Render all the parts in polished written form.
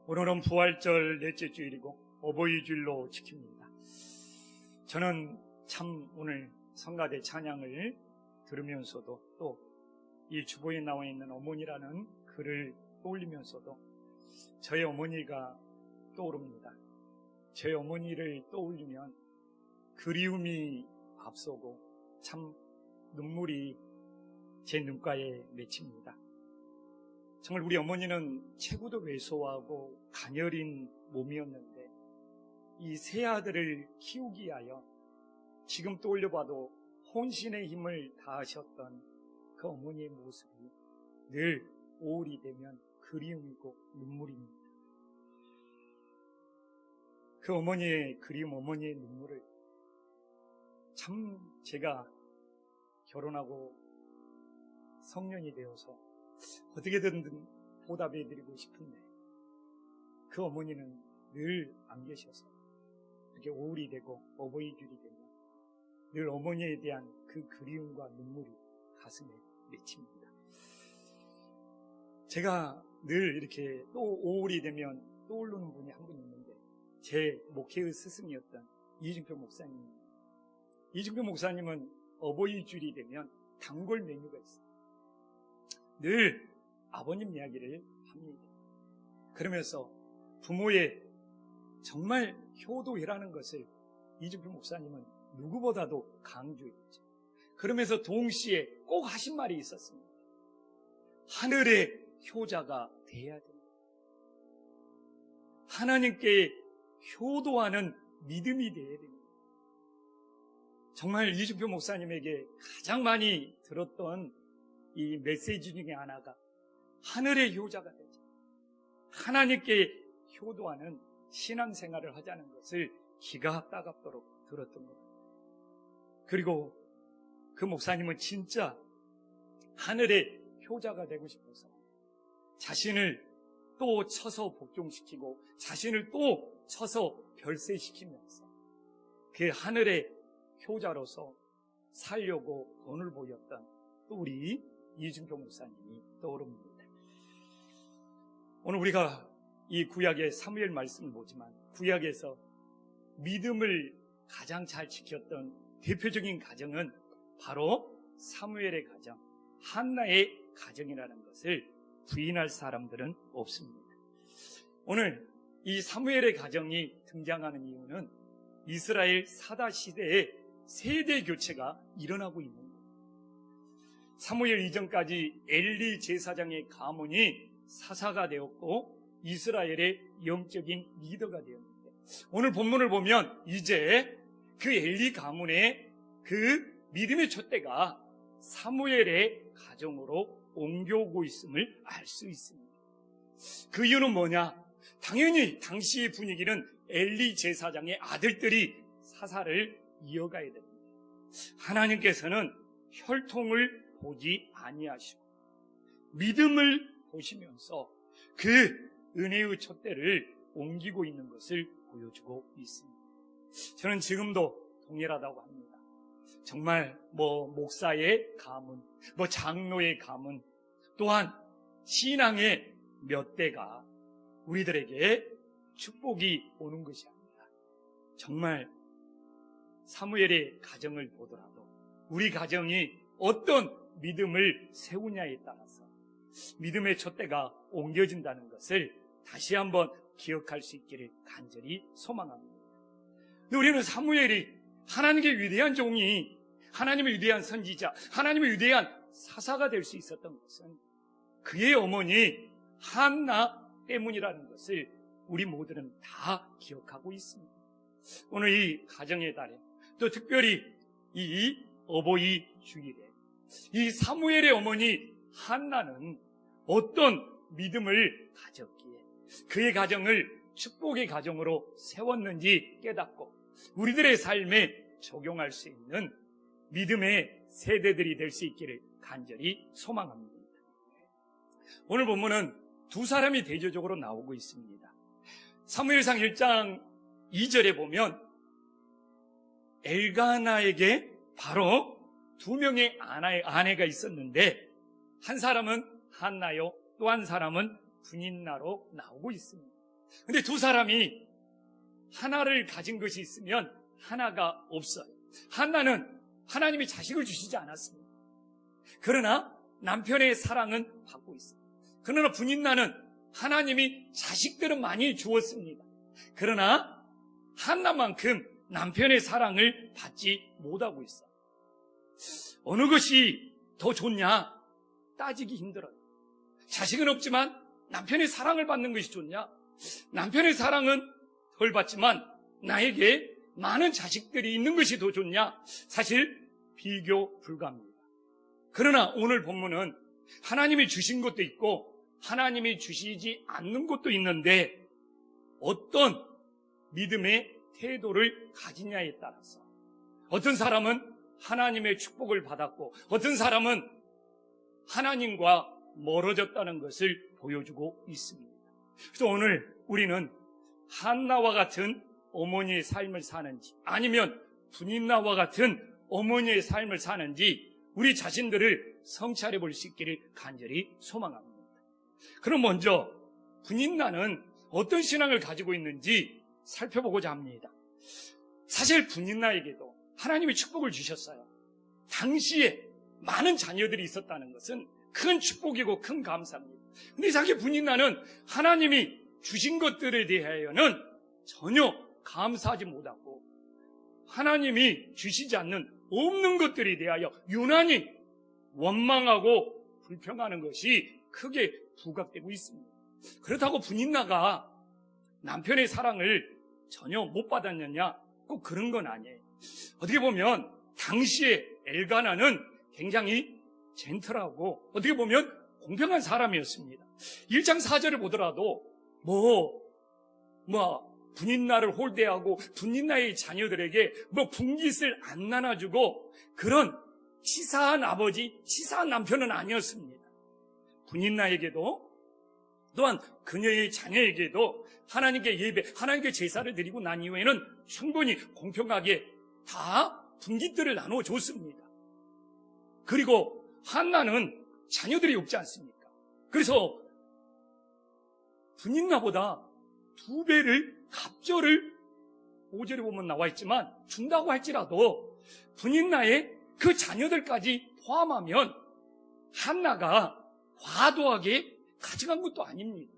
오늘은 부활절 넷째 주일이고 어버이 주일로 지킵니다. 저는 참 오늘 성가대 찬양을 들으면서도 또 이 주보에 나와 있는 어머니라는 글을 떠올리면서도 저의 어머니가 떠오릅니다. 저의 어머니를 떠올리면 그리움이 앞서고 참 눈물이 제 눈가에 맺힙니다. 정말 우리 어머니는 체구도 왜소하고 가녀린 몸이었는데 이 세 아들을 키우기 위하여 지금 떠올려봐도 혼신의 힘을 다하셨던 그 어머니의 모습이 늘 5월이 되면 그리움이고 눈물입니다. 그 어머니의 그리움, 어머니의 눈물을 참 제가 결혼하고 성년이 되어서 어떻게든 보답해드리고 싶은데 그 어머니는 늘 안 계셔서 이렇게 5월이 되고 어버이줄이 되면 늘 어머니에 대한 그 그리움과 눈물이 가슴에 맺힙니다. 제가 늘 이렇게 또 5월이 되면 떠오르는 분이 한 분 있는데 제 목회의 스승이었던 이중표 목사님입니다. 이중표 목사님은 어버이줄이 되면 단골 메뉴가 있어요. 늘 아버님 이야기를 합니다. 그러면서 부모의 정말 효도회라는 것을 이중표 목사님은 누구보다도 강조했죠. 그러면서 동시에 꼭 하신 말이 있었습니다. 하늘의 효자가 돼야 됩니다. 하나님께 효도하는 믿음이 돼야 됩니다. 정말 이중표 목사님에게 가장 많이 들었던 이 메시지 중에 하나가 하늘의 효자가 되자, 하나님께 효도하는 신앙생활을 하자는 것을 기가 따갑도록 들었던 겁니다. 그리고 그 목사님은 진짜 하늘의 효자가 되고 싶어서 자신을 또 쳐서 복종시키고 자신을 또 쳐서 별세시키면서 그 하늘의 효자로서 살려고 돈을 보였던 또 우리 이준표 목사님이 떠오릅니다. 오늘 우리가 이 구약의 사무엘 말씀을 보지만 구약에서 믿음을 가장 잘 지켰던 대표적인 가정은 바로 사무엘의 가정, 한나의 가정이라는 것을 부인할 사람들은 없습니다. 오늘 이 사무엘의 가정이 등장하는 이유는 이스라엘 사다 시대에 세대 교체가 일어나고 있는 거예요. 사무엘 이전까지 엘리 제사장의 가문이 사사가 되었고 이스라엘의 영적인 리더가 되었는데 오늘 본문을 보면 이제 그 엘리 가문의 그 믿음의 촛대가 사무엘의 가정으로 옮겨오고 있음을 알 수 있습니다. 그 이유는 뭐냐? 당연히 당시의 분위기는 엘리 제사장의 아들들이 사사를 이어가야 됩니다. 하나님께서는 혈통을 보지 아니하시고 믿음을 보시면서 그 은혜의 촛대를 옮기고 있는 것을 보여주고 있습니다. 저는 지금도 동일하다고 합니다. 정말 목사의 가문, 장로의 가문, 또한 신앙의 몇 대가 우리들에게 축복이 오는 것이 아니라 정말 사무엘의 가정을 보더라도 우리 가정이 어떤 믿음을 세우냐에 따라서 믿음의 촛대가 옮겨진다는 것을 다시 한번 기억할 수 있기를 간절히 소망합니다. 우리는 사무엘이 하나님의 위대한 종이, 하나님의 위대한 선지자, 하나님의 위대한 사사가 될 수 있었던 것은 그의 어머니 한나 때문이라는 것을 우리 모두는 다 기억하고 있습니다. 오늘 이 가정의 달에 또 특별히 이 어버이 주일에 이 사무엘의 어머니 한나는 어떤 믿음을 가졌기에 그의 가정을 축복의 가정으로 세웠는지 깨닫고 우리들의 삶에 적용할 수 있는 믿음의 세대들이 될 수 있기를 간절히 소망합니다. 오늘 본문은 두 사람이 대조적으로 나오고 있습니다. 사무엘상 1장 2절에 보면 엘가나에게 바로 두 명의 아내가 있었는데 한 사람은 한나요, 또 한 사람은 분인나로 나오고 있습니다. 근데 두 사람이 하나를 가진 것이 있으면 하나가 없어요. 한나는 하나님이 자식을 주시지 않았습니다. 그러나 남편의 사랑은 받고 있어요. 그러나 분인나는 하나님이 자식들은 많이 주었습니다. 그러나 한나만큼 남편의 사랑을 받지 못하고 있어요. 어느 것이 더 좋냐? 따지기 힘들어요. 자식은 없지만 남편의 사랑을 받는 것이 좋냐? 남편의 사랑은 덜 받지만 나에게 많은 자식들이 있는 것이 더 좋냐? 사실 비교 불가합니다. 그러나 오늘 본문은 하나님이 주신 것도 있고 하나님이 주시지 않는 것도 있는데 어떤 믿음의 태도를 가지냐에 따라서 어떤 사람은 하나님의 축복을 받았고 어떤 사람은 하나님과 멀어졌다는 것을 보여주고 있습니다. 그래서 오늘 우리는 한나와 같은 어머니의 삶을 사는지 아니면 분인나와 같은 어머니의 삶을 사는지 우리 자신들을 성찰해 볼 수 있기를 간절히 소망합니다. 그럼 먼저 분인나는 어떤 신앙을 가지고 있는지 살펴보고자 합니다. 사실 분인나에게도 하나님이 축복을 주셨어요. 당시에 많은 자녀들이 있었다는 것은 큰 축복이고 큰 감사입니다. 근데 자기 분인나는 하나님이 주신 것들에 대하여는 전혀 감사하지 못하고 하나님이 주시지 않는 없는 것들에 대하여 유난히 원망하고 불평하는 것이 크게 부각되고 있습니다. 그렇다고 분인나가 남편의 사랑을 전혀 못 받았느냐? 꼭 그런 건 아니에요. 어떻게 보면 당시에 엘가나는 굉장히 젠틀하고 어떻게 보면 공평한 사람이었습니다. 1장 4절을 보더라도 분인나를 홀대하고 분인나의 자녀들에게 분깃을 안 나눠주고 그런 치사한 아버지, 치사한 남편은 아니었습니다. 분인나에게도 또한 그녀의 자녀에게도 하나님께 예배, 하나님께 제사를 드리고 난 이후에는 충분히 공평하게 다 분깃들을 나눠줬습니다. 그리고 한나는 자녀들이 없지 않습니까? 그래서 분인나보다 2배를 갑절을 5절에 보면 나와 있지만 준다고 할지라도 분인나의 그 자녀들까지 포함하면 한나가 과도하게 가져간 것도 아닙니다.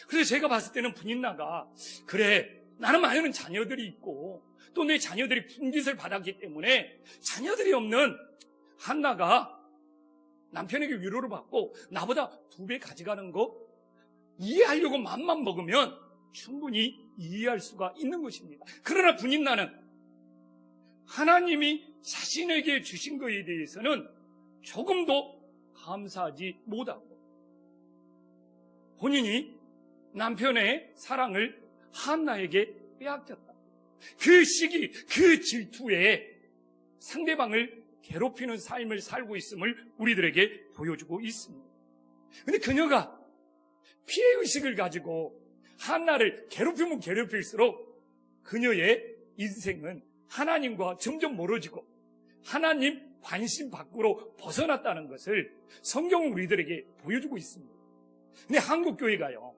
그래서 제가 봤을 때는 분인나가 그래 나는 많은 자녀들이 있고 또 내 자녀들이 분깃을 받았기 때문에 자녀들이 없는 한나가 남편에게 위로를 받고 나보다 2배 가져가는 거 이해하려고 맘만 먹으면 충분히 이해할 수가 있는 것입니다. 그러나 분인나는 하나님이 자신에게 주신 것에 대해서는 조금도 감사하지 못하고 본인이 남편의 사랑을 한나에게 빼앗겼다. 그 시기, 그 질투에 상대방을 괴롭히는 삶을 살고 있음을 우리들에게 보여주고 있습니다. 그런데 그녀가 피해의식을 가지고 한나를 괴롭히면 괴롭힐수록 그녀의 인생은 하나님과 점점 멀어지고 하나님 관심 밖으로 벗어났다는 것을 성경은 우리들에게 보여주고 있습니다. 근데 한국 교회가요,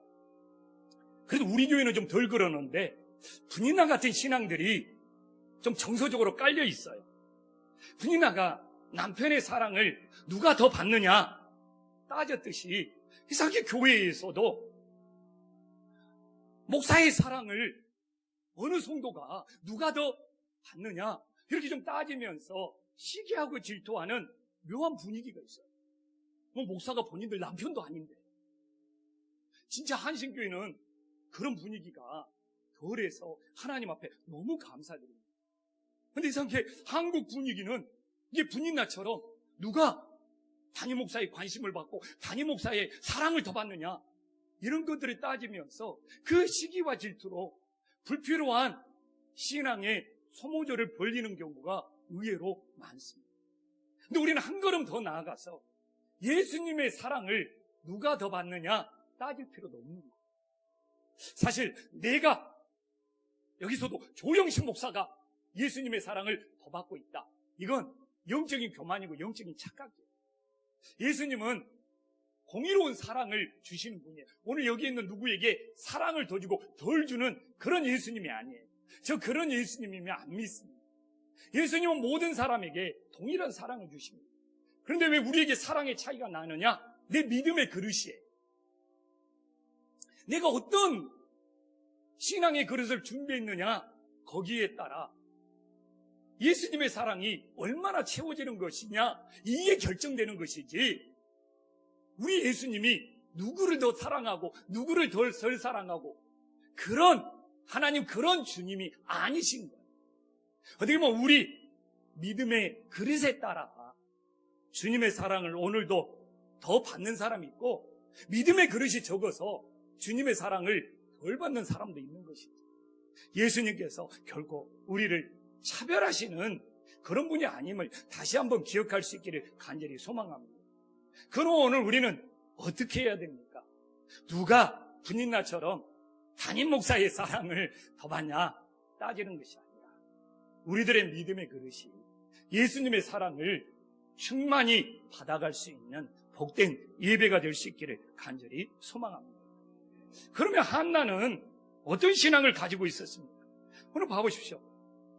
그래도 우리 교회는 좀 덜 그러는데 분인나 같은 신앙들이 좀 정서적으로 깔려 있어요. 분인나가 남편의 사랑을 누가 더 받느냐 따졌듯이 이상하게 교회에서도 목사의 사랑을 어느 성도가 누가 더 받느냐 이렇게 좀 따지면서 시기하고 질투하는 묘한 분위기가 있어요. 목사가 본인들 남편도 아닌데. 진짜 한신교회는 그런 분위기가 덜해서 하나님 앞에 너무 감사드립니다. 그런데 이상하게 한국 분위기는 이게 분인나처럼 누가 담임 목사의 관심을 받고 담임 목사의 사랑을 더 받느냐 이런 것들을 따지면서 그 시기와 질투로 불필요한 신앙의 소모전을 벌리는 경우가 의외로 많습니다. 근데 우리는 한 걸음 더 나아가서 예수님의 사랑을 누가 더 받느냐 따질 필요도 없는 거예요. 사실 내가 여기서도 조영식 목사가 예수님의 사랑을 더 받고 있다. 이건 영적인 교만이고 영적인 착각이에요. 예수님은 공의로운 사랑을 주시는 분이에요. 오늘 여기 있는 누구에게 사랑을 더 주고 덜 주는 그런 예수님이 아니에요. 저 그런 예수님이면 안 믿습니다. 예수님은 모든 사람에게 동일한 사랑을 주십니다. 그런데 왜 우리에게 사랑의 차이가 나느냐? 내 믿음의 그릇이에요. 내가 어떤 신앙의 그릇을 준비했느냐? 거기에 따라 예수님의 사랑이 얼마나 채워지는 것이냐? 이게 결정되는 것이지, 우리 예수님이 누구를 더 사랑하고 누구를 덜 사랑하고 그런 하나님, 그런 주님이 아니신 거예요. 어떻게 보면 우리 믿음의 그릇에 따라 주님의 사랑을 오늘도 더 받는 사람이 있고, 믿음의 그릇이 적어서 주님의 사랑을 덜 받는 사람도 있는 것이죠. 예수님께서 결국 우리를 차별하시는 그런 분이 아님을 다시 한번 기억할 수 있기를 간절히 소망합니다. 그럼 오늘 우리는 어떻게 해야 됩니까? 누가 분인나처럼 담임 목사의 사랑을 더 받냐 따지는 것이 아니라, 우리들의 믿음의 그릇이 예수님의 사랑을 충만히 받아갈 수 있는 복된 예배가 될 수 있기를 간절히 소망합니다. 그러면 한나는 어떤 신앙을 가지고 있었습니까? 오늘 봐보십시오.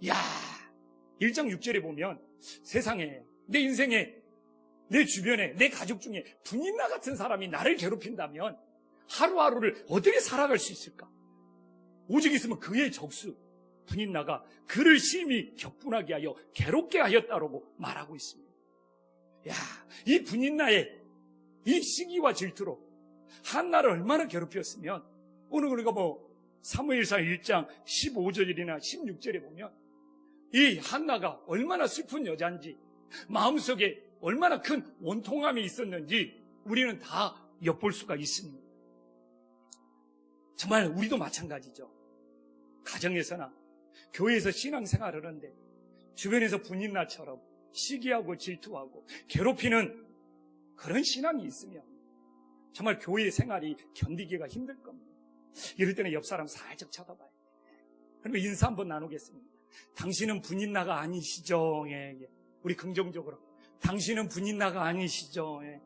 이야, 1장 6절에 보면 세상에, 내 인생에, 내 주변에, 내 가족 중에 분인나 같은 사람이 나를 괴롭힌다면 하루하루를 어떻게 살아갈 수 있을까? 오직 있으면 그의 적수 분인나가 그를 심히 격분하게 하여 괴롭게 하였다라고 말하고 있습니다. 야, 이 분인나의 이 시기와 질투로 한나를 얼마나 괴롭혔으면, 오늘 우리가 사무엘상 1장 15절이나 16절에 보면 이 한나가 얼마나 슬픈 여자인지, 마음속에 얼마나 큰 원통함이 있었는지 우리는 다 엿볼 수가 있습니다. 정말 우리도 마찬가지죠. 가정에서나 교회에서 신앙생활을 하는데 주변에서 분인나처럼 시기하고 질투하고 괴롭히는 그런 신앙이 있으면 정말 교회 생활이 견디기가 힘들 겁니다. 이럴 때는 옆 사람 살짝 쳐다봐요. 그리고 인사 한번 나누겠습니다. 당신은 분인나가 아니시죠? 예, 예. 우리 긍정적으로. 당신은 분인나가 아니시죠? 예.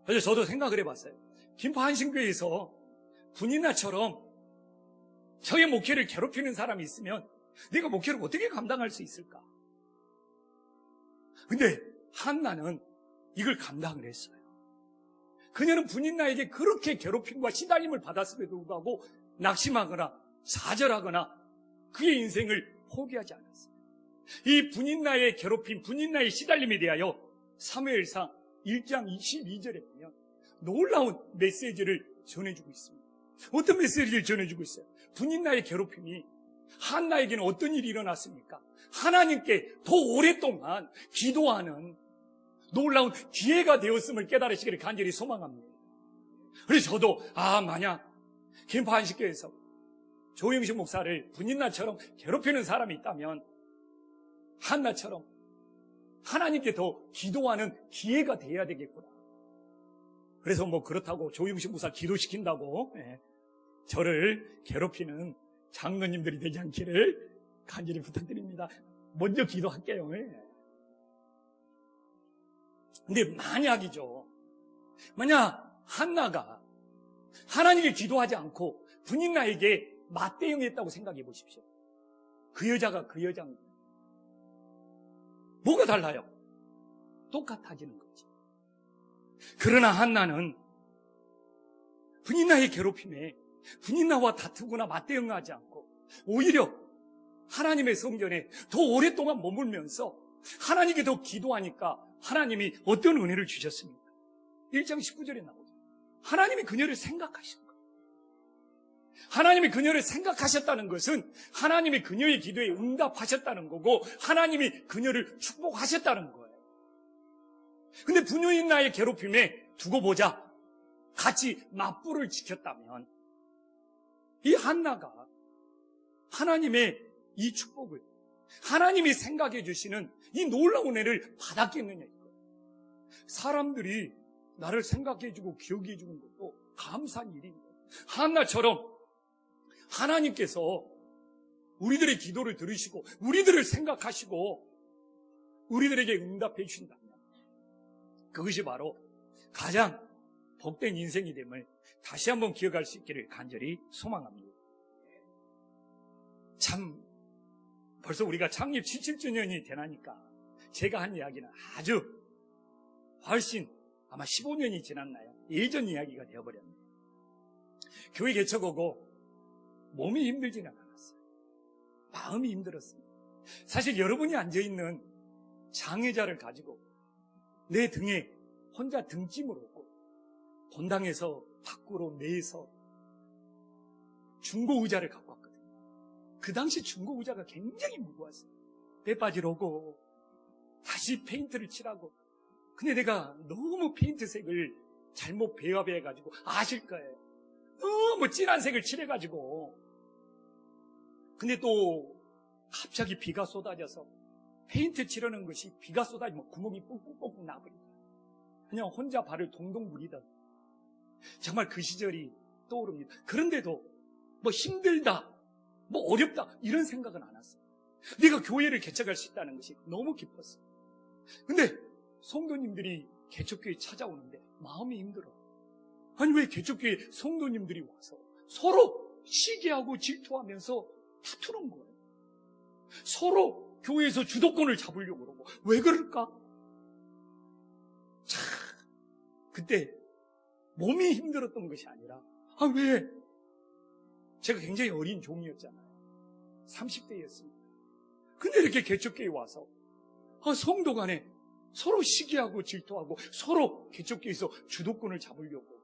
그래서 저도 생각을 해봤어요. 김포 한신교회에서 분인나처럼 저의 목회를 괴롭히는 사람이 있으면 내가 목회를 어떻게 감당할 수 있을까? 근데 한나는 이걸 감당을 했어요. 그녀는 분인나에게 그렇게 괴롭힘과 시달림을 받았음에도 불구하고 낙심하거나 좌절하거나 그의 인생을 포기하지 않았어요. 이 분인나의 괴롭힘, 분인나의 시달림에 대하여 사무엘상 1장 22절에 보면 놀라운 메시지를 전해주고 있습니다. 어떤 메시지를 전해주고 있어요? 분인나의 괴롭힘이 한나에게는 어떤 일이 일어났습니까? 하나님께 더 오랫동안 기도하는 놀라운 기회가 되었음을 깨달으시기를 간절히 소망합니다. 그래서 저도 만약 김포 한식교에서 조영식 목사를 분인나처럼 괴롭히는 사람이 있다면 한나처럼 하나님께 더 기도하는 기회가 돼야 되겠구나. 그래서 그렇다고 조영식 목사 기도시킨다고 저를 괴롭히는 장로님들이 되지 않기를 간절히 부탁드립니다. 먼저 기도할게요. 근데 만약이죠. 만약 한나가 하나님께 기도하지 않고 분인나에게 맞대응했다고 생각해 보십시오. 그 여자가 그 여자입니다. 뭐가 달라요? 똑같아지는 거지. 그러나 한나는 분인나의 괴롭힘에 분인나와 다투거나 맞대응하지 않고 오히려 하나님의 성전에 더 오랫동안 머물면서 하나님께 더 기도하니까 하나님이 어떤 은혜를 주셨습니까? 1장 19절에 나오죠. 하나님이 그녀를 생각하신 거예요. 하나님이 그녀를 생각하셨다는 것은 하나님이 그녀의 기도에 응답하셨다는 거고 하나님이 그녀를 축복하셨다는 거예요. 근데 분인나의 괴롭힘에 두고 보자 같이 맞불을 지켰다면 이 한나가 하나님의 이 축복을, 하나님이 생각해 주시는 이 놀라운 은혜를 받았겠느냐 이거예요. 사람들이 나를 생각해 주고 기억해 주는 것도 감사한 일입니다. 한나처럼 하나님께서 우리들의 기도를 들으시고 우리들을 생각하시고 우리들에게 응답해 주신다면 그것이 바로 가장 복된 인생이 됨을 다시 한번 기억할 수 있기를 간절히 소망합니다. 참 벌써 우리가 창립 77주년이 되나니까 제가 한 이야기는 아주 훨씬 아마 15년이 지났나요? 예전 이야기가 되어버렸네요. 교회 개척하고 몸이 힘들지는 않았어요. 마음이 힘들었습니다. 사실 여러분이 앉아있는 장애자를 가지고 내 등에 혼자 등짐을 얻고 본당에서 밖으로 내서 중고의자를 갖고 왔거든요. 그 당시 중고의자가 굉장히 무거웠어요. 때빠지러 오고 다시 페인트를 칠하고. 근데 내가 너무 페인트 색을 잘못 배합해가지고 아실 거예요. 너무 진한 색을 칠해가지고. 근데 또 갑자기 비가 쏟아져서 페인트 칠하는 것이 비가 쏟아지면 구멍이 뽕뽕뽕 나버리더라. 그냥 혼자 발을 동동 구리던 정말 그 시절이 떠오릅니다. 그런데도 뭐 힘들다, 뭐 어렵다 이런 생각은 안 왔어요. 내가 교회를 개척할 수 있다는 것이 너무 기뻤어요. 근데 성도님들이 개척교회 찾아오는데 마음이 힘들어. 아니 왜 개척교회 성도님들이 와서 서로 시기하고 질투하면서 다투는 거예요. 서로 교회에서 주도권을 잡으려고 그러고. 왜 그럴까? 참 그때 몸이 힘들었던 것이 아니라 왜? 제가 굉장히 어린 종이었잖아요. 30대였습니다. 근데 이렇게 개척교회에 와서 성도 간에 서로 시기하고 질투하고 서로 개척교회에서 주도권을 잡으려고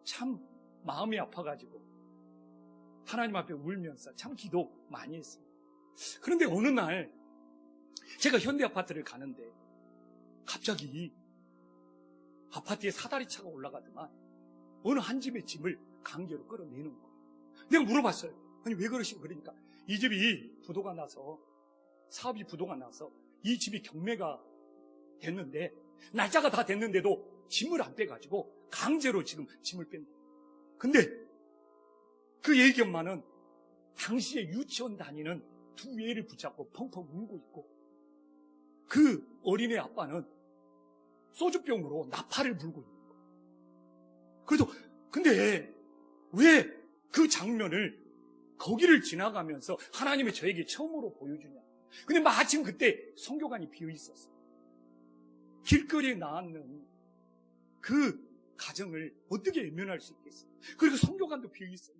참 마음이 아파가지고 하나님 앞에 울면서 참 기도 많이 했습니다. 그런데 어느 날 제가 현대아파트를 가는데 갑자기 아파트에 사다리차가 올라가더만 어느 한 집의 짐을 강제로 끌어내는 거예요. 내가 물어봤어요. 아니 왜 그러시고. 그러니까 이 집이 부도가 나서, 사업이 부도가 나서 이 집이 경매가 됐는데 날짜가 다 됐는데도 짐을 안 빼가지고 강제로 지금 짐을 뺀다. 근데 그 애기 엄마는 당시에 유치원 다니는 두 애를 붙잡고 펑펑 울고 있고, 그 어린애 아빠는 소주병으로 나팔을 불고 있는 거예요. 그래서 근데 왜 그 장면을 거기를 지나가면서 하나님이 저에게 처음으로 보여주냐. 근데 마침 그때 성교관이 비어 있었어요. 길거리에 나왔는 그 가정을 어떻게 외면할 수 있겠어요. 그리고 성교관도 비어 있어요.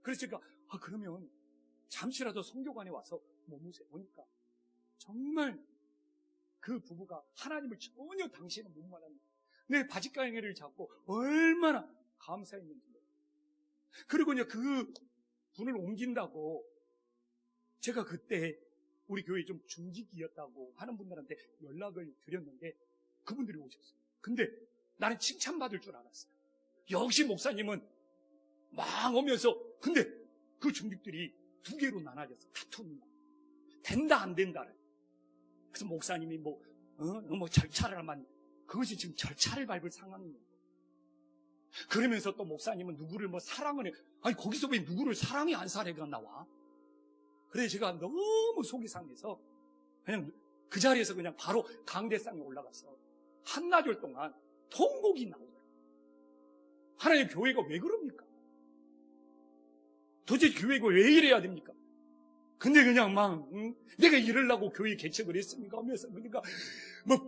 그래서 제가 그러면 잠시라도 성교관에 와서 머무세요. 보니까 정말 그 부부가 하나님을 전혀 당신은 못 말합니다. 내 바짓가랑이를 잡고 얼마나 감사했는지. 그리고 이제 그 분을 옮긴다고 제가 그때 우리 교회 좀 중직이었다고 하는 분들한테 연락을 드렸는데 그분들이 오셨어요. 근데 나는 칭찬받을 줄 알았어요. 역시 목사님은 막 오면서. 근데 그 중직들이 두 개로 나눠져서 다투는 거예요. 된다 안 된다를. 그래서 목사님이 뭐 절차를 하면 그것이 지금 절차를 밟을 상황이에요. 그러면서 또 목사님은 누구를 사랑을 해. 아니 거기서 왜 누구를 사랑이 안 사례가 나와? 그래서 제가 너무 속이 상해서 그냥 그 자리에서 그냥 바로 강대상에 올라가서 한나절 동안 통곡이 나오더라고요. 하나님 교회가 왜 그럽니까? 도대체 교회가 왜 이래야 됩니까? 근데 그냥 내가 이러려고 교회 개척을 했습니까? 하면서 그러니까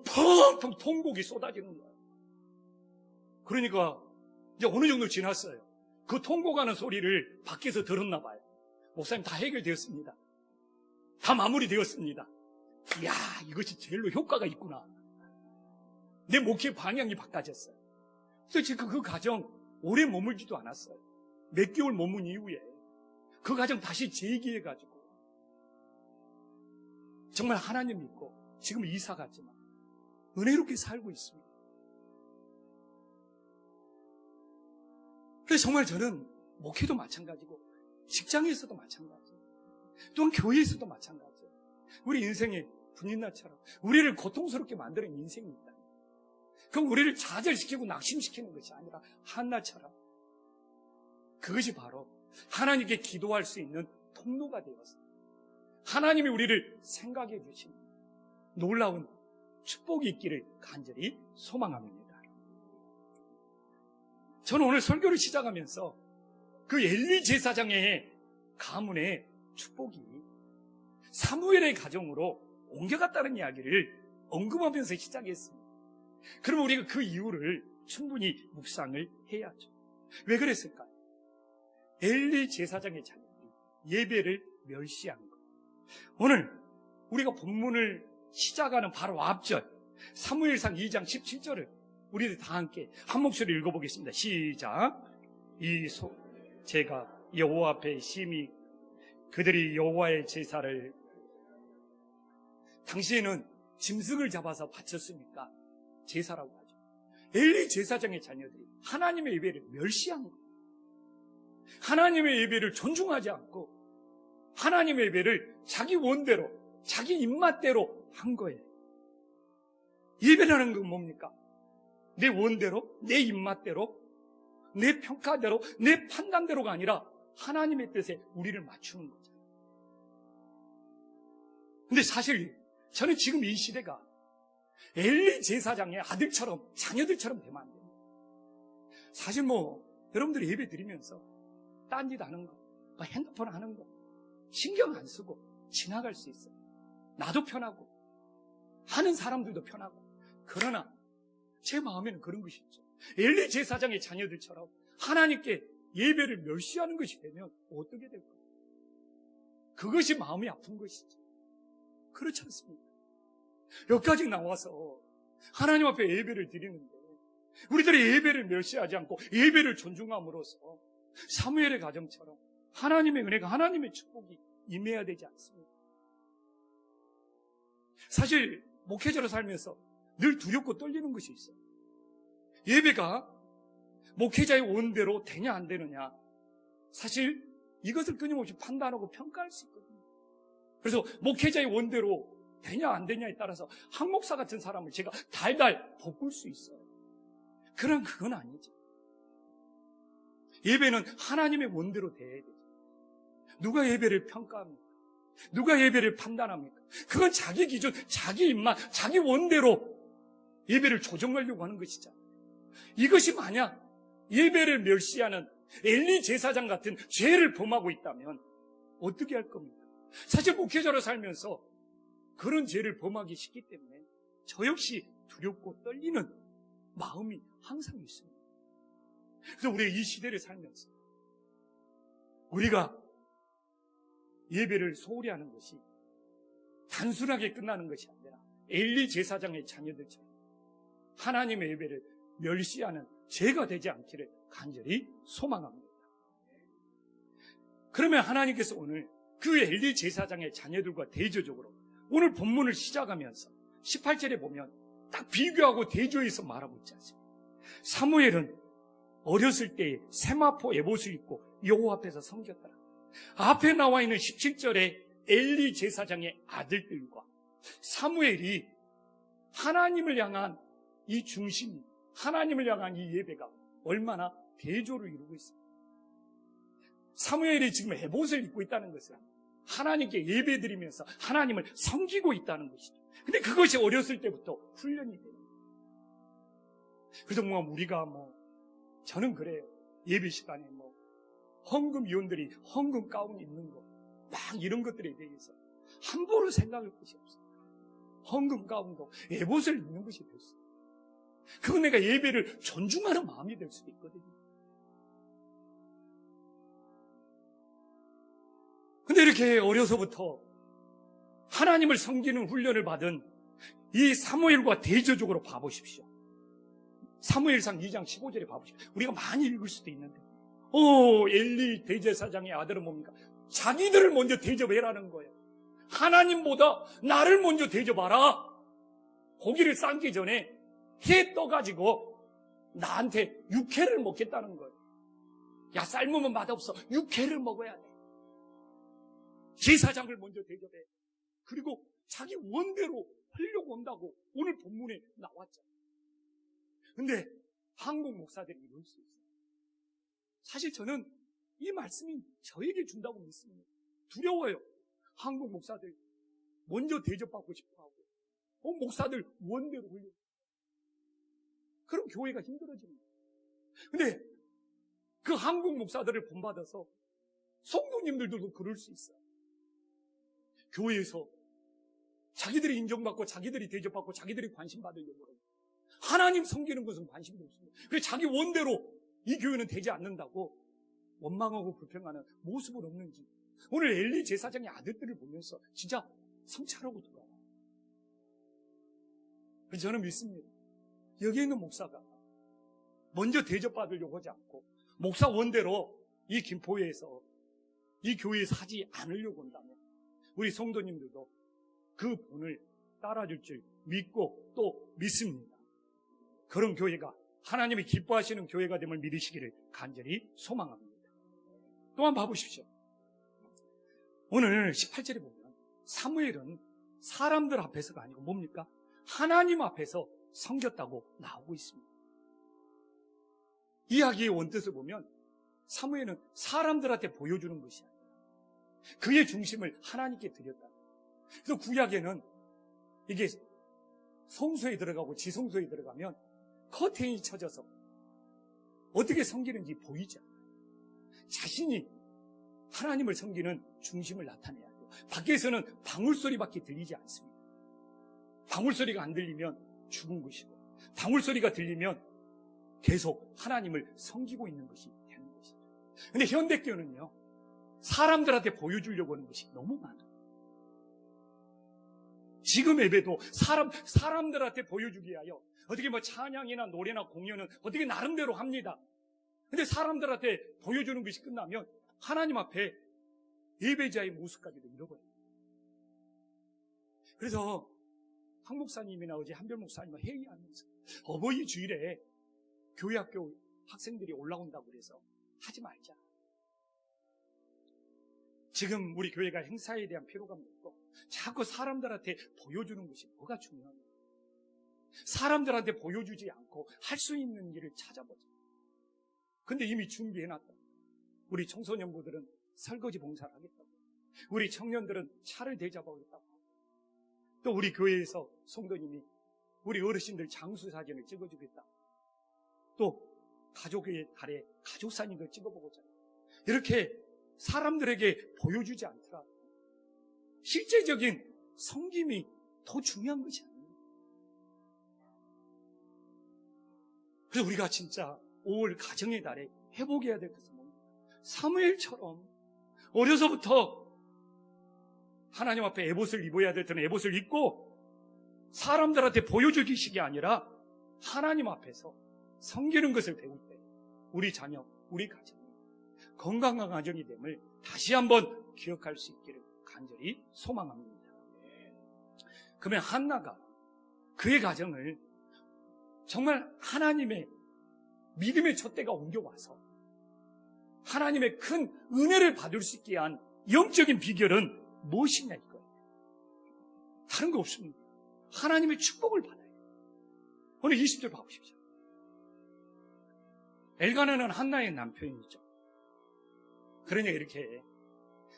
펑펑 통곡이 쏟아지는 거예요. 그러니까 이제 어느 정도 지났어요. 그 통곡하는 소리를 밖에서 들었나 봐요. 목사님 다 해결되었습니다. 다 마무리되었습니다. 이야, 이것이 제일로 효과가 있구나. 내 목회 방향이 바꿔졌어요. 그래서 지금 그 가정 오래 머물지도 않았어요. 몇 개월 머문 이후에 그 가정 다시 재기해가지고 정말 하나님 믿고 지금 이사 갔지만 은혜롭게 살고 있습니다. 그래서 정말 저는 목회도 마찬가지고 직장에서도 마찬가지예요. 또한 교회에서도 마찬가지예요. 우리 인생에 분인나처럼 우리를 고통스럽게 만드는 인생이 있다. 그럼 우리를 좌절시키고 낙심시키는 것이 아니라 한나처럼 그것이 바로 하나님께 기도할 수 있는 통로가 되어서 하나님이 우리를 생각해 주시는 놀라운 축복이 있기를 간절히 소망합니다. 저는 오늘 설교를 시작하면서 그 엘리 제사장의 가문의 축복이 사무엘의 가정으로 옮겨갔다는 이야기를 언급하면서 시작했습니다. 그럼 우리가 그 이유를 충분히 묵상을 해야죠. 왜 그랬을까요? 엘리 제사장의 자녀들이 예배를 멸시한 것. 오늘 우리가 본문을 시작하는 바로 앞절 사무엘상 2장 17절을 우리들 다 함께 한 목소리 읽어보겠습니다. 시작. 제가 여호와 앞에 심히 그들이 여호와의 제사를 당시에는 짐승을 잡아서 바쳤으니까 제사라고 하죠. 엘리 제사장의 자녀들이 하나님의 예배를 멸시한 거예요. 하나님의 예배를 존중하지 않고 하나님의 예배를 자기 원대로 자기 입맛대로 한 거예요. 예배라는 건 뭡니까? 내 원대로 내 입맛대로 내 평가대로 내 판단대로가 아니라 하나님의 뜻에 우리를 맞추는 거잖아요. 근데 사실 저는 지금 이 시대가 엘리 제사장의 아들처럼 자녀들처럼 되면 안 됩니다. 사실 여러분들이 예배 드리면서 딴짓 하는 거, 핸드폰 하는 거 신경 안 쓰고 지나갈 수 있어요. 나도 편하고 하는 사람들도 편하고. 그러나 제 마음에는 그런 것이 있죠. 엘리 제사장의 자녀들처럼 하나님께 예배를 멸시하는 것이 되면 어떻게 될까요? 그것이 마음이 아픈 것이죠. 그렇지 않습니까? 여기까지 나와서 하나님 앞에 예배를 드리는데 우리들이 예배를 멸시하지 않고 예배를 존중함으로써 사무엘의 가정처럼 하나님의 은혜가 하나님의 축복이 임해야 되지 않습니까? 사실 목회자로 살면서 늘 두렵고 떨리는 것이 있어요. 예배가 목회자의 원대로 되냐 안 되느냐, 사실 이것을 끊임없이 판단하고 평가할 수 있거든요. 그래서 목회자의 원대로 되냐 안 되냐에 따라서 한 목사 같은 사람을 제가 달달 볶을 수 있어요. 그럼 그건 아니죠. 예배는 하나님의 원대로 돼야 되죠. 누가 예배를 평가합니까? 누가 예배를 판단합니까? 그건 자기 기준, 자기 입맛, 자기 원대로 예배를 조정하려고 하는 것이잖아요. 이것이 만약 예배를 멸시하는 엘리 제사장 같은 죄를 범하고 있다면 어떻게 할 겁니까? 사실 목회자로 살면서 그런 죄를 범하기 쉽기 때문에 저 역시 두렵고 떨리는 마음이 항상 있습니다. 그래서 우리가 이 시대를 살면서 우리가 예배를 소홀히 하는 것이 단순하게 끝나는 것이 아니라 엘리 제사장의 자녀들처럼 하나님의 예배를 멸시하는 죄가 되지 않기를 간절히 소망합니다. 그러면 하나님께서 오늘 그 엘리 제사장의 자녀들과 대조적으로 오늘 본문을 시작하면서 18절에 보면 딱 비교하고 대조해서 말하고 있지 않습니까? 사무엘은 어렸을 때에 세마포 에봇을 입고 여호와 앞에서 섬겼더라. 앞에 나와 있는 17절에 엘리 제사장의 아들들과 사무엘이 하나님을 향한 이 중심, 하나님을 향한 이 예배가 얼마나 대조를 이루고 있습니다. 사무엘이 지금 에봇을 입고 있다는 것은 하나님께 예배드리면서 하나님을 섬기고 있다는 것이죠. 근데 그것이 어렸을 때부터 훈련이 돼요. 그래서 우리가 저는 그래요. 예배 시간에 헌금 위원들이 헌금 가운 입는 거, 막 이런 것들에 대해서 함부로 생각할 것이 없어요. 헌금 가운도 에봇을 입는 것이 됐어요. 그건 내가 예배를 존중하는 마음이 될 수도 있거든요. 근데 이렇게 어려서부터 하나님을 섬기는 훈련을 받은 이 사무엘과 대조적으로 봐보십시오. 사무엘상 2장 15절에 봐보십시오. 우리가 많이 읽을 수도 있는데 엘리 대제사장의 아들은 뭡니까? 자기들을 먼저 대접해라는 거예요. 하나님보다 나를 먼저 대접하라. 고기를 삶기 전에 해 떠가지고 나한테 육회를 먹겠다는 거예요. 야, 삶으면 맛없어. 육회를 먹어야 돼. 제사장을 먼저 대접해. 그리고 자기 원대로 하려고 한다고 오늘 본문에 나왔잖아요. 근데 한국 목사들이 이럴 수 있어요. 사실 저는 이 말씀이 저에게 준다고 믿습니다. 두려워요. 한국 목사들 먼저 대접받고 싶어하고 목사들 원대로 훈련. 그럼 교회가 힘들어집니다. 근데 그 한국 목사들을 본받아서 성도님들도 그럴 수 있어요. 교회에서 자기들이 인정받고 자기들이 대접받고 자기들이 관심받으려고 그래요. 하나님 섬기는 것은 관심도 없습니다. 그래서 자기 원대로 이 교회는 되지 않는다고 원망하고 불평하는 모습은 없는지 오늘 엘리 제사장의 아들들을 보면서 진짜 성찰하고 돌아와요. 그래서 저는 믿습니다. 여기 있는 목사가 먼저 대접받으려고 하지 않고 목사 원대로 이 김포회에서 이 교회에서 하지 않으려고 한다면 우리 성도님들도 그 본을 따라줄 줄 믿고 또 믿습니다. 그런 교회가 하나님이 기뻐하시는 교회가 됨을 믿으시기를 간절히 소망합니다. 또한 봐보십시오. 오늘 18절에 보면 사무엘은 사람들 앞에서가 아니고 뭡니까? 하나님 앞에서 섬겼다고 나오고 있습니다. 이야기의 원뜻을 보면 사무엘은 사람들한테 보여주는 것이 아니라 그의 중심을 하나님께 드렸다. 그래서 구약에는 이게 성소에 들어가고 지성소에 들어가면 커튼이 쳐져서 어떻게 섬기는지 보이지 않아요. 자신이 하나님을 섬기는 중심을 나타내야 해요. 밖에서는 방울소리밖에 들리지 않습니다. 방울소리가 안 들리면 죽은 것이고 방울소리가 들리면 계속 하나님을 섬기고 있는 것이 되는 것이죠. 근데 현대교는요, 사람들한테 보여주려고 하는 것이 너무 많아요. 지금 예배도 사람들한테 보여주기 위하여 어떻게 찬양이나 노래나 공연은 어떻게 나름대로 합니다. 근데 사람들한테 보여주는 것이 끝나면 하나님 앞에 예배자의 모습까지도 잃어버려요. 그래서 황 목사님이나 어제 한별 목사님과 회의하면서 어버이 주일에 교회 학교 학생들이 올라온다고 그래서 하지 말자. 지금 우리 교회가 행사에 대한 피로감도 있고 자꾸 사람들한테 보여주는 것이 뭐가 중요합니까? 사람들한테 보여주지 않고 할 수 있는 일을 찾아보자. 근데 이미 준비해놨다. 우리 청소년부들은 설거지 봉사를 하겠다고, 우리 청년들은 차를 대접하겠다고, 또 우리 교회에서 성도님이 우리 어르신들 장수 사진을 찍어주겠다, 또 가족의 달에 가족 사진도 찍어보고자, 이렇게 사람들에게 보여주지 않더라도 실제적인 섬김이 더 중요한 것이 아닙니다. 그래서 우리가 진짜 5월 가정의 달에 회복해야 될 것은 뭡니까? 사무엘처럼 어려서부터 하나님 앞에 에봇을 입어야 될 때는 에봇을 입고 사람들한테 보여줄 기식이 아니라 하나님 앞에서 섬기는 것을 배울 때 우리 자녀, 우리 가정이 건강한 가정이 됨을 다시 한번 기억할 수 있기를 간절히 소망합니다. 그러면 한나가 그의 가정을 정말 하나님의 믿음의 촛대가 옮겨와서 하나님의 큰 은혜를 받을 수 있게 한 영적인 비결은 무엇이냐 이거예요. 다른 거 없습니다. 하나님의 축복을 받아야 해요. 오늘 20절 봐보십시오. 엘가나는 한나의 남편이죠. 그러니 이렇게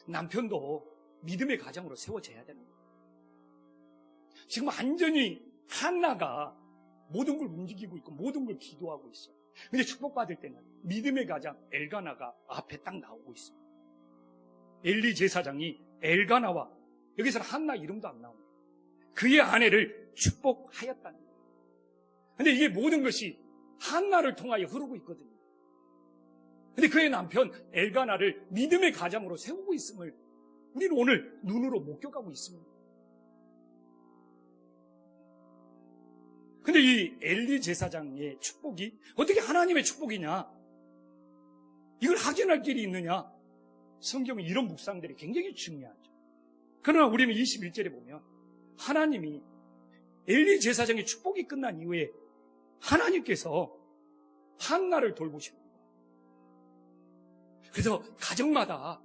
남편도 믿음의 가정으로 세워져야 되는 거예요. 지금 완전히 한나가 모든 걸 움직이고 있고 모든 걸 기도하고 있어요. 근데 축복받을 때는 믿음의 가장 엘가나가 앞에 딱 나오고 있습니다. 엘리 제사장이 엘가나와, 여기서는 한나 이름도 안 나옵니다. 그의 아내를 축복하였다는 거예요. 근데 이게 모든 것이 한나를 통하여 흐르고 있거든요. 근데 그의 남편 엘가나를 믿음의 가장으로 세우고 있음을 우리는 오늘 눈으로 목격하고 있습니다. 근데 이 엘리 제사장의 축복이 어떻게 하나님의 축복이냐? 이걸 확인할 길이 있느냐? 성경에 이런 묵상들이 굉장히 중요하죠. 그러나 우리는 21절에 보면 하나님이 엘리 제사장의 축복이 끝난 이후에 하나님께서 한나를 돌보시는 거예요. 그래서 가정마다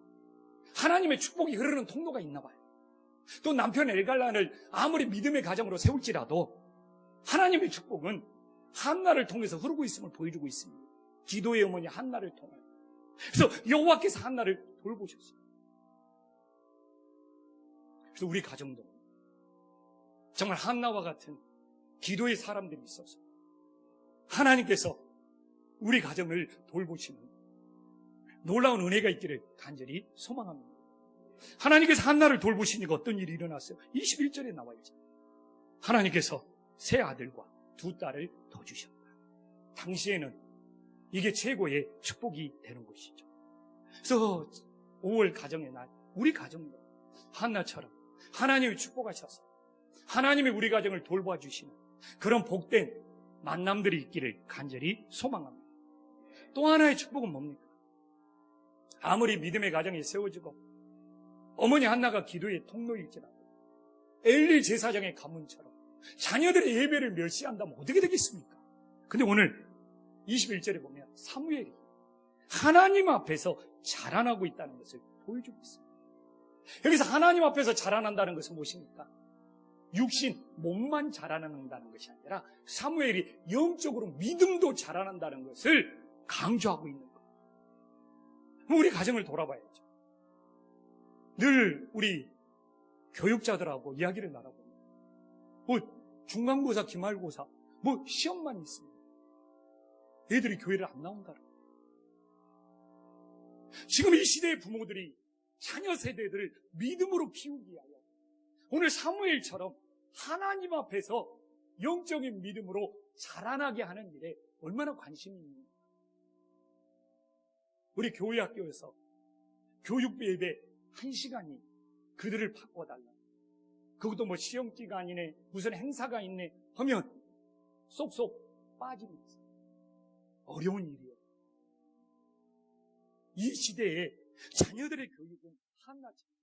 하나님의 축복이 흐르는 통로가 있나 봐요. 또 남편 엘갈란을 아무리 믿음의 가정으로 세울지라도 하나님의 축복은 한나를 통해서 흐르고 있음을 보여주고 있습니다. 기도의 어머니 한나를 통하여. 그래서 여호와께서 한나를 돌보셨어요. 그래서 우리 가정도 정말 한나와 같은 기도의 사람들이 있어서 하나님께서 우리 가정을 돌보시는 놀라운 은혜가 있기를 간절히 소망합니다. 하나님께서 한나를 돌보시니까 어떤 일이 일어났어요? 21절에 나와 있죠. 하나님께서 세 아들과 두 딸을 더 주셨다. 당시에는 이게 최고의 축복이 되는 것이죠. 그래서 5월 가정의 날, 우리 가정도 한나처럼 하나님이 축복하셔서 하나님이 우리 가정을 돌봐 주시는 그런 복된 만남들이 있기를 간절히 소망합니다. 또 하나의 축복은 뭡니까? 아무리 믿음의 가정이 세워지고 어머니 한나가 기도의 통로일지라도 엘리 제사장의 가문처럼 자녀들의 예배를 멸시한다면 어떻게 되겠습니까? 근데 오늘 21절에 보면 사무엘이 하나님 앞에서 자라나고 있다는 것을 보여주고 있습니다. 여기서 하나님 앞에서 자라난다는 것은 무엇입니까? 육신, 몸만 자라난다는 것이 아니라 사무엘이 영적으로 믿음도 자라난다는 것을 강조하고 있는 거예요. 우리 가정을 돌아봐야죠. 늘 우리 교육자들하고 이야기를 나눠봅니다. 중간고사, 기말고사, 시험만 있습니다. 애들이 교회를 안 나온다는 거예요. 지금 이 시대의 부모들이 자녀 세대들을 믿음으로 키우기 위하여 오늘 사무엘처럼 하나님 앞에서 영적인 믿음으로 자라나게 하는 일에 얼마나 관심이 있는가. 우리 교회 학교에서 교육부 예배 1시간이 그들을 바꿔달라. 그것도 시험 기간이네, 무슨 행사가 있네 하면 쏙쏙 빠집니다. 어려운 일이에요. 이 시대에 자녀들의 교육은 한나처럼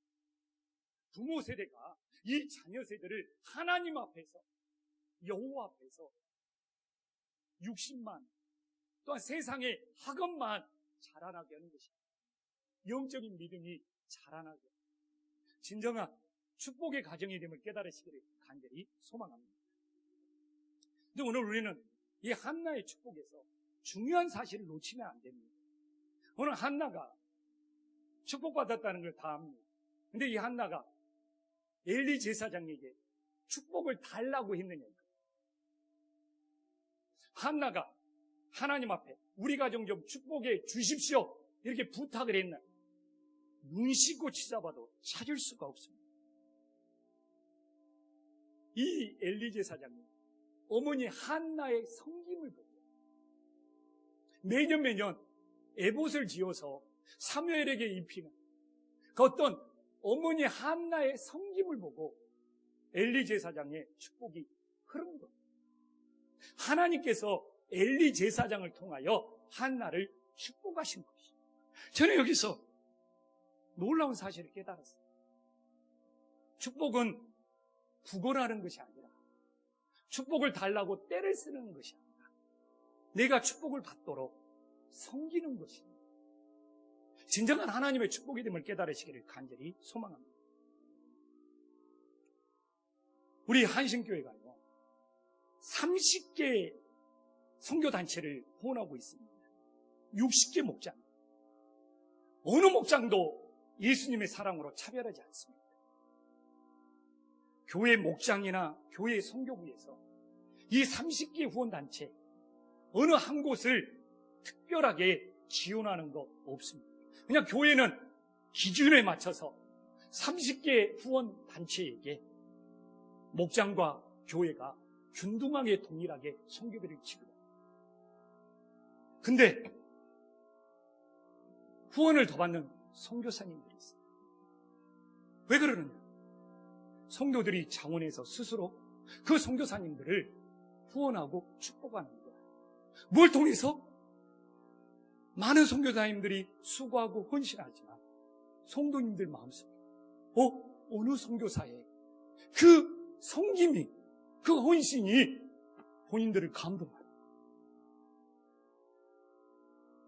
부모 세대가 이 자녀 세대를 하나님 앞에서, 여호와 앞에서 육신만, 또한 세상의 학업만 자라나게 하는 것입니다. 영적인 믿음이 자라나게, 진정한 축복의 가정이 됨을 깨달으시기를 간절히 소망합니다. 근데 오늘 우리는 이 한나의 축복에서 중요한 사실을 놓치면 안 됩니다. 오늘 한나가 축복받았다는 걸 다 압니다. 근데 이 한나가 엘리 제사장에게 축복을 달라고 했느냐. 한나가 하나님 앞에 우리 가정 좀 축복해 주십시오 이렇게 부탁을 했나. 눈 씻고 찾아봐도 찾을 수가 없습니다. 이 엘리 제사장이 어머니 한나의 섬김을 보고 매년 에봇을 지어서 사무엘에게 입히는 그 어떤 어머니 한나의 섬김을 보고 엘리 제사장의 축복이 흐른 것. 하나님께서 엘리 제사장을 통하여 한나를 축복하신 것이죠. 저는 여기서 놀라운 사실을 깨달았어요. 축복은 구걸하는 것이 아니라, 축복을 달라고 떼를 쓰는 것이 아니라 내가 축복을 받도록 섬기는 것입니다. 진정한 하나님의 축복이 됨을 깨달으시기를 간절히 소망합니다. 우리 한신교회가요 30개 선교단체를 후원하고 있습니다. 60개 목장, 어느 목장도 예수님의 사랑으로 차별하지 않습니다. 교회 목장이나 교회 선교부에서 이 30개 후원단체 어느 한 곳을 특별하게 지원하는 거 없습니다. 그냥 교회는 기준에 맞춰서 30개 후원단체에게 목장과 교회가 균등하게 동일하게 선교비를 지급합니다. 근데 후원을 더 받는 선교사님들이 있어요. 왜 그러느냐? 성도들이 장원해서 스스로 그 선교사님들을 후원하고 축복하는 거예요. 뭘 통해서? 많은 선교사님들이 수고하고 헌신하지만 성도님들 마음속에 어느 선교사의 그 섬김이, 그 헌신이 본인들을 감동합니다.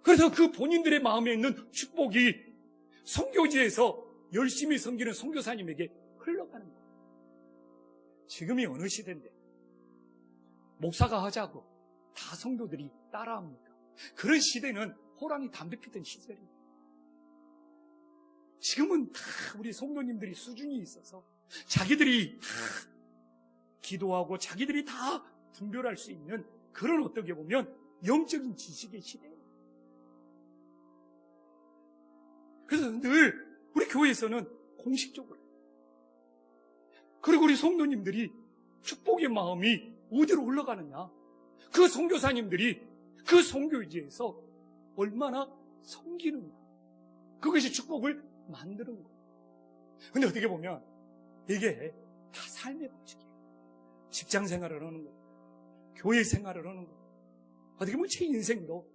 그래서 그 본인들의 마음에 있는 축복이 선교지에서 열심히 섬기는 선교사님에게 흘러가는 거예요. 지금이 어느 시대인데 목사가 하자고 다 성도들이 따라합니까? 그런 시대는 호랑이 담배 피던 시절이에요. 지금은 다 우리 성도님들이 수준이 있어서 자기들이 다 기도하고 자기들이 다 분별할 수 있는 그런 어떻게 보면 영적인 지식의 시대예요. 그래서 늘 우리 교회에서는 공식적으로, 그리고 우리 성도님들이 축복의 마음이 어디로 올라가느냐, 그 선교사님들이 그 선교지에서 얼마나 섬기느냐, 그것이 축복을 만드는 거예요. 근데 어떻게 보면 이게 다 삶의 방식이에요. 직장 생활을 하는 거예요. 교회 생활을 하는 거예요. 어떻게 보면 제 인생도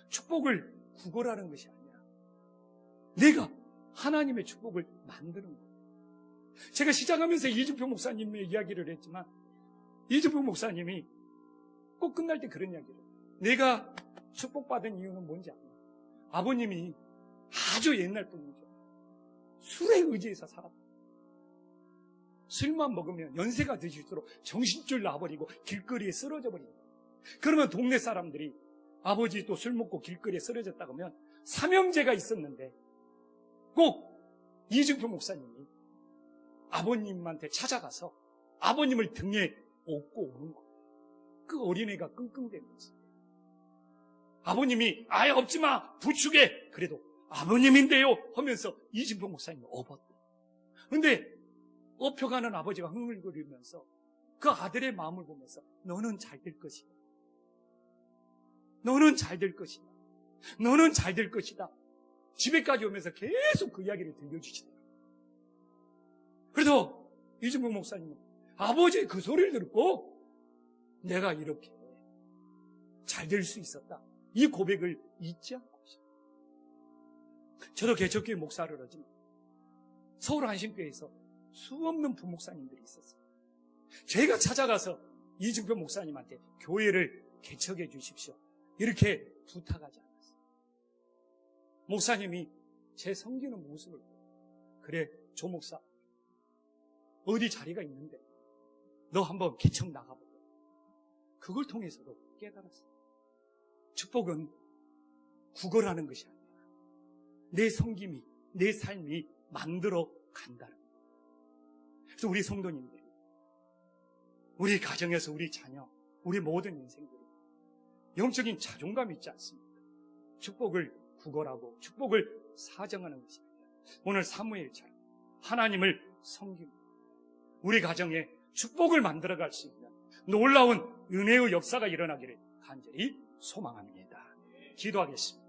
축복을 구걸하는 것이 아니라 내가 하나님의 축복을 만드는 거예요. 제가 시작하면서 이준표 목사님의 이야기를 했지만, 이준표 목사님이 꼭 끝날 때 그런 이야기를 해요. 내가 축복받은 이유는 뭔지 아냐? 아버님이 아주 옛날 분이죠. 술에 의지해서 살았다. 술만 먹으면 연세가 드실수록 정신줄 나버리고 길거리에 쓰러져 버린다. 그러면 동네 사람들이 아버지 또 술 먹고 길거리에 쓰러졌다 그러면 삼형제가 있었는데 꼭 이준표 목사님이 아버님한테 찾아가서 아버님을 등에 업고 오는 거예요. 그 어린애가 끙끙대는 거지. 아버님이 아예 업지마 부축해, 그래도 아버님인데요 하면서 이준표 목사님이 업었다. 근데 업혀가는 아버지가 흥얼거리면서 그 아들의 마음을 보면서 너는 잘 될 것이다, 너는 잘 될 것이다, 너는 잘 될 것이다, 집에까지 오면서 계속 그 이야기를 들려주시더라고요. 그래서 이준표 목사님은 아버지의 그 소리를 듣고 내가 이렇게 잘 될 수 있었다, 이 고백을 잊지 않고 있어요. 저도 개척교회 목사를 하지만 서울 한신교회에서 수없는 부목사님들이 있었어요. 제가 찾아가서 이준표 목사님한테 교회를 개척해 주십시오 이렇게 부탁하지 않았어요. 목사님이 제 섬기는 모습을 보고, 그래 조 목사 어디 자리가 있는데 너 한번 개척 나가보자. 그걸 통해서도 깨달았어요. 축복은 구걸하는 것이 아니라 내 섬김이, 내 삶이 만들어 간다는 거예요. 그래서 우리 성도님들이, 우리 가정에서 우리 자녀, 우리 모든 인생들이 영적인 자존감이 있지 않습니까? 축복을 구걸하고 축복을 사정하는 것이 아니라 오늘 사무엘처럼 하나님을 섬기고 우리 가정에 축복을 만들어갈 수 있는 놀라운 은혜의 역사가 일어나기를 간절히 소망합니다. 기도하겠습니다.